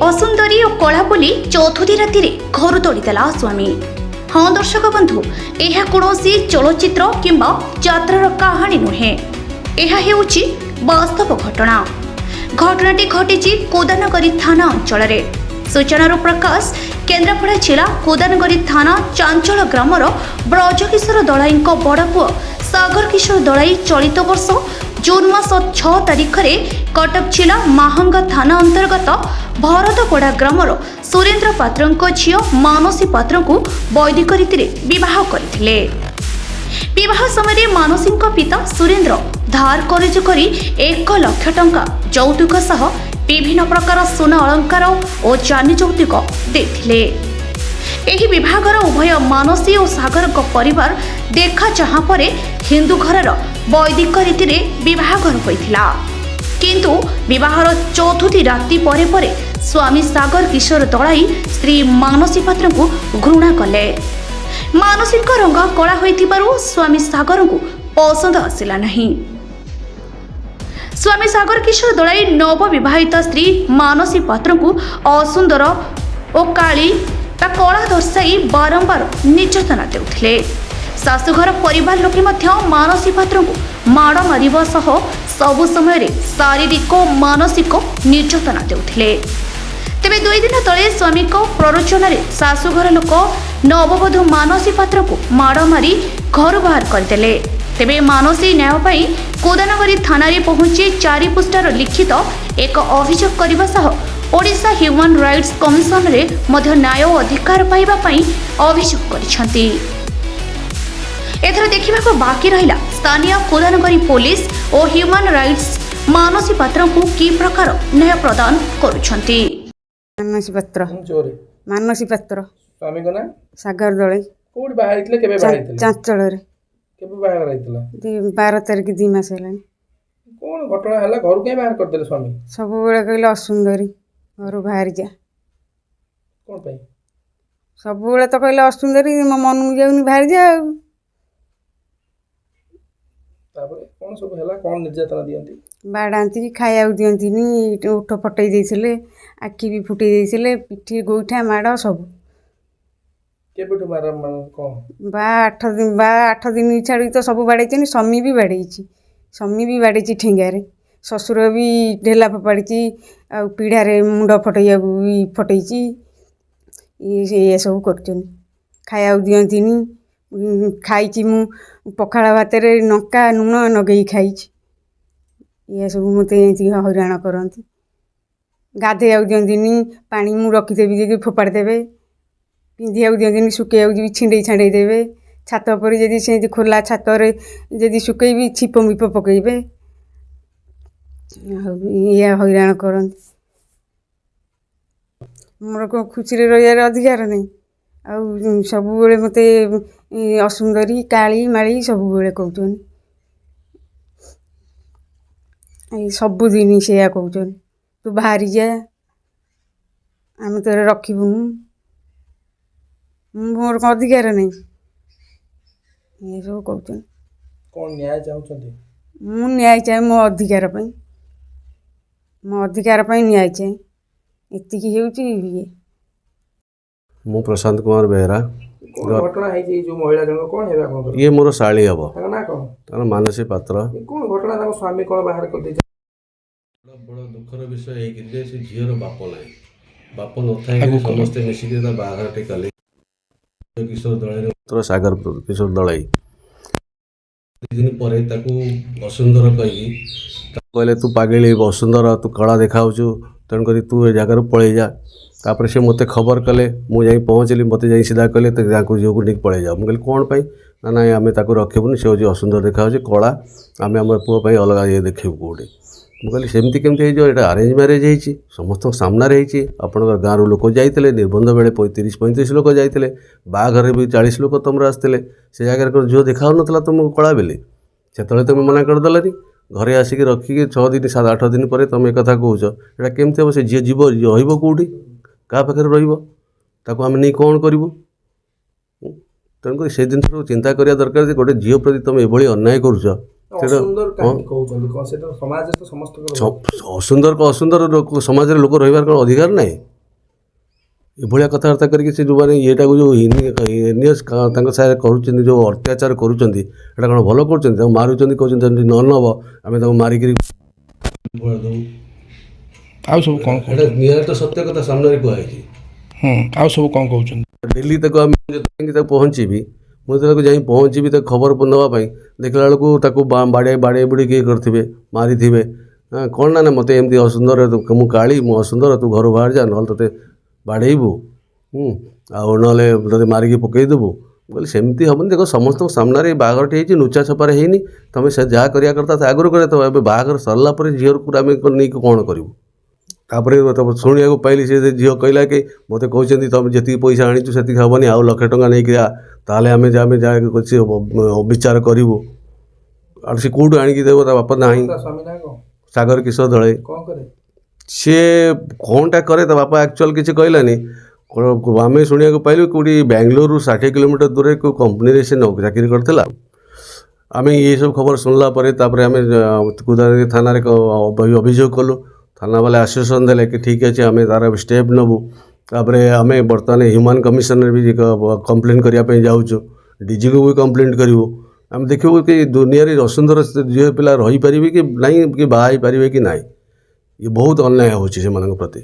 असुंदरी और कला बोली चौथुदी राति घर तोड़ीदेला स्वामी। हाँ दर्शक बंधु, यह कौनसी चलचित्र किंबा यात्रार कहानी नुहे, यह हेउची वास्तव घटना। घटनाटी घटी कोदानगरी थाना अंचल। सूचनार प्रकाश केन्द्रापड़ा जिला कोदानगरी थाना चांचल ग्रामर ब्रजकिशोर दलाई बड़ पुओ सागर किशोर दलाई चलित वर्ष जून मास 6 तारिख में कटक जिला माहंगा थाना अंतर्गत भरतपड़ा ग्रामर सुरेन्द्र पात्र झील मानसी पात्र को वैदिक रीति विवाह करथिले। विवाह समय मानसी पिता सुरेन्द्र धार करज करी 1 लाख टंका यौतुक सह विभिन्न प्रकार सोना अलंकार और जानी यौतुक देथिले। एही विभागर उभय मानसी और सागर परिवार देखा चाह पर हिंदू घरर वैदिक रीति विवाहघर होइथिला। किंतु विवाहर चौथुती राति परे परे स्वामी सागर किशोर दलाई स्त्री मानसी पात्र को घृणा कले। मानसी रंग कला होइथिबारु स्वामी सागर को पसंद आसिला नहीं। स्वामी सागर किशोर दलाई नव विवाहित स्त्री मानसी पात्र को असुंदर और काली ता कला दर्शाई बारंबार निर्यातना देउथिले। शाशुघर परिवार लोके मध्य मानसी पात्र को माड़ मारिबा सह सबु समय शारीरिक और मानसिक निर्यातना देउथिले। तेबे 2 दिन तले स्वामी को प्ररोचन शाशुघर लोक नववधू मानसी पात्र को माड़ मारी घर बाहर करदेले। तेबे मानसी न्याय पाई कोदानगरी थाना रे पहुंची 4 पृष्ठार लिखित एक अभियोग करने सह ओडिशा ह्यूमन राइट्स कमिशन रे मध्य न्याय और अधिकार पाइबा पाई अभियोग करिसेंती। एथर देखिबा बाकी रहिला स्थानीय कोदानगरी पुलिस और ह्यूमन राइट्स मानसी पात्र को की प्रकार न्याय प्रदान करुछंती। मानसी पात्र स्वामी को ना सागर दळे कोड बाहाइतले केबे बाहाइतले चांचल रे केबे बाहा कराइतला 12 तारिख 2 मास हेलानी। कोन घटना हला घर के बाहर कर देले स्वामी सब बेले कहले असुंदरी घर बाहर जा कोन पई सब बेले तो कहले असुंदरी मो मन मु जाउनी बाहर जा। तापर कोन सब हला कोन निर्यातना दियंती बाडांती खाया दियंती नी उठ फटई देइथिले आखि भी फुटई देइथिले पिठी गोइठा माड़ सब केबेटु मारा को बा 8 दिन छाड़ी तो सब बाड़ैछनी। समी भी बाड़ैछि, समी भी बाड़ैछि ठेंगारे। ससुर भी ढेला फपाड़ी आ पीढ़ारे मुंड फटैया भी फटैछि। ये सब करछन खाया दियंतीनी। खाइछि मु पखाड़ा भातरे नंका नुण नगेई खाइछि। ये सब मते एंती हैरान करंती। गाधे दियंतीनी पानी मु रखिदेबी जदि फोपाड़ देबे। पिंधिया दियंतीनी सुकेया भी छिंडे छाड़े देबे। छात पर जदि से खोला छात रे जदि सुकेबी छिप मिप पकेबे। ये हैरान करंती। मोर को खुशी रे रहियार अधिकार नहीं। आउ सब बेले मते असुंदरी काली माली सब बेले कहउछन। सब दिन से या कहउछन तू बाहरी जा आम तोरे रखिबुनु। मोर को अधिकार नहीं। ये सब कहउछन। कोन न्याय चाहउछंती मु न्याय चाहे मो अधिकार पई। मो अधिकार पई न्याय चाहे एतिकी हेउची ये। मु प्रशांत कुमार बेहरा। घटना है जे जो महिला जन कोन हेबा कोन ये मोर साली हबो ताका ना कोन तार मानसी पात्र। कोन घटना ताको स्वामी कोन बाहर कर दे बड़ दुखर विषय है कि जे से झीर बाप नाही। बाप न थाए कि समस्त मिसी के बाहर टे कले किशोर दळे पुत्र सागर किशोर दळे दिन परे ताकू वसुंधर कही कहले तू पागेली वसुंधर तू कला देखाउछु तेणु करी तू ए जगार पळे जा। तापर से मते खबर कले मु जाई पहुँचली मते जाई सीधा कहले तो ताकू झील को नहीं पळे जा। मुझे कौन पाई ना ना आम ताकू रखबुनि से हूँ असुंदर देखा कला आम आम पुओ अलग ये देखू कौटे। मुझे सेमती केमती हो अरेंज मैरेज होती समस्त सामने होपर गाँव लोक जाते निबंध बेले 30-35 लोक जाते बाघर भी 40 लोक तुम आसते से जगह झील देखा ना तुमको कला बेले से तुम मना करदेलानी घरे आसिक रखिक 6 दिन 7-8 दिन पर तुम एक कहूच एटा केमती हम से झी जीव रही क्या पाखे रम नहीं कौन करूँ तेणुक से जिन चिंता करने दरकार गोटे झील प्रति तुम ये अन्याय करुच असुंदर को असुंदर समाज लोक रही अधिकार ना ଏଭଳିଆ କଥାବାର୍ତ୍ତା କରିକି ସେ ଯେଉଁମାନେ ଇଏଟାକୁ ଯେଉଁ ହିନିୟସ୍ ତାଙ୍କ ସାଙ୍ଗରେ କରୁଛନ୍ତି, ଯେଉଁ ଅତ୍ୟାଚାର କରୁଛନ୍ତି, ଏଇଟା କ'ଣ ଭଲ କରୁଛନ୍ତି? ତାଙ୍କୁ ମାରୁଛନ୍ତି, କହୁଛନ୍ତି ଯଦି ନ ନେବ ଆମେ ତାଙ୍କୁ ମାରିକିରି ଦେବୁ। ଆଉ ସବୁ କ'ଣ ଏଇଟା ନିହାତି ସତ୍ୟ କଥା ସାମ୍ନାରେ କୁହାହେଇଛି। ଆଉ ସବୁ କ'ଣ କହୁଛନ୍ତି? ଡେଲି ତାକୁ ଆମେ ଯେତେବେଳେ ତାକୁ ପହଞ୍ଚିବି, ମୁଁ ଯେତେବେଳେ ଯାଇକି ପହଞ୍ଚିବି ତାକୁ ଖବର ନେବା ପାଇଁ, ଦେଖିଲା ବେଳକୁ ତାକୁ ବାଡ଼େଇ ବୁଡ଼େଇ କିଏ କରିଥିବେ, ମାରିଥିବେ। କ'ଣ ନା ମୋତେ ଏମିତି ଅସୁନ୍ଦର, ମୁଁ କାଳି, ମୁଁ ଅସୁନ୍ଦର, ତୁ ଘରୁ ବାହାରି ଯା, ନହେଲେ ତୋତେ ବାଡ଼େଇବୁ, ଆଉ ନହେଲେ ତୋତେ ମାରିକି ପକେଇଦେବୁ। ମୁଁ କହିଲି ସେମିତି ହେବନି। ଦେଖ ସମସ୍ତଙ୍କ ସାମ୍ନାରେ ବାହାଘରଟି ହେଇଛି, ଲୁଚା ଛପାରେ ହେଇନି। ତୁମେ ସେ ଯାହା କରିବା କଥା ତା ଆଗରୁ କରିବା। ତ ଏବେ ବାହାଘର ସରିଲା ପରେ ଝିଅକୁ ଆମେ ନେଇକି କ'ଣ କରିବୁ? ତାପରେ ଶୁଣିବାକୁ ପାଇଲି ସେ ଝିଅ କହିଲା କି ମୋତେ କହୁଛନ୍ତି ତୁମେ ଯେତିକି ପଇସା ଆଣିଛୁ ସେତିକି ହେବନି, ଆଉ 1,00,000 ଟଙ୍କା ନେଇକି ତାହେଲେ ଆମେ ଯାହା ବିଚାର କରିବୁ। ଆଉ ସେ କେଉଁଠୁ ଆଣିକି ଦେବ? ତା ବାପା ନାହିଁ। ତା ସ୍ୱାମୀ ନାଁ କ'ଣ? ସାଗର କିଶୋର ଦଳେଇ। କ'ଣ କରେ? ସିଏ କ'ଣଟା କରେ ତା ବାପା ଆକ୍ଚୁଆଲ୍ କିଛି କହିଲାନି। ଆମେ ଶୁଣିବାକୁ ପାଇଲୁ କେଉଁଠି ବାଙ୍ଗଲୋରରୁ 60 କିଲୋମିଟର ଦୂରରେ କେଉଁ କମ୍ପାନୀରେ ସେ ଚାକିରି କରିଥିଲା। ଆମେ ଏସବୁ ଖବର ଶୁଣିଲା ପରେ ତାପରେ ଆମେ କୁଦାରି ଥାନାରେ ଅଭିଯୋଗ କଲୁ। ଥାନା ବାଲା ଆଶ୍ୱାସନ ଦେଲେ କି ଠିକ୍ ଅଛି ଆମେ ତା'ର ଷ୍ଟେପ୍ ନେବୁ। ତାପରେ ଆମେ ବର୍ତ୍ତମାନ ହ୍ୟୁମାନ୍ କମିଶନରେ ବି କମ୍ପ୍ଲେନ୍ କରିବା ପାଇଁ ଯାଉଛୁ, ଡିଜିକୁ ବି କମ୍ପ୍ଲେନ୍ କରିବୁ। ଆମେ ଦେଖିବୁ କି ଦୁନିଆରେ ଅସୁନ୍ଦର ଝିଅ ପିଲା ରହିପାରିବେ କି ନାହିଁ, କି ବାହା ହେଇପାରିବେ କି ନାହିଁ। ଇଏ ବହୁତ ଅନ୍ୟାୟ ହେଉଛି ସେମାନଙ୍କ ପ୍ରତି।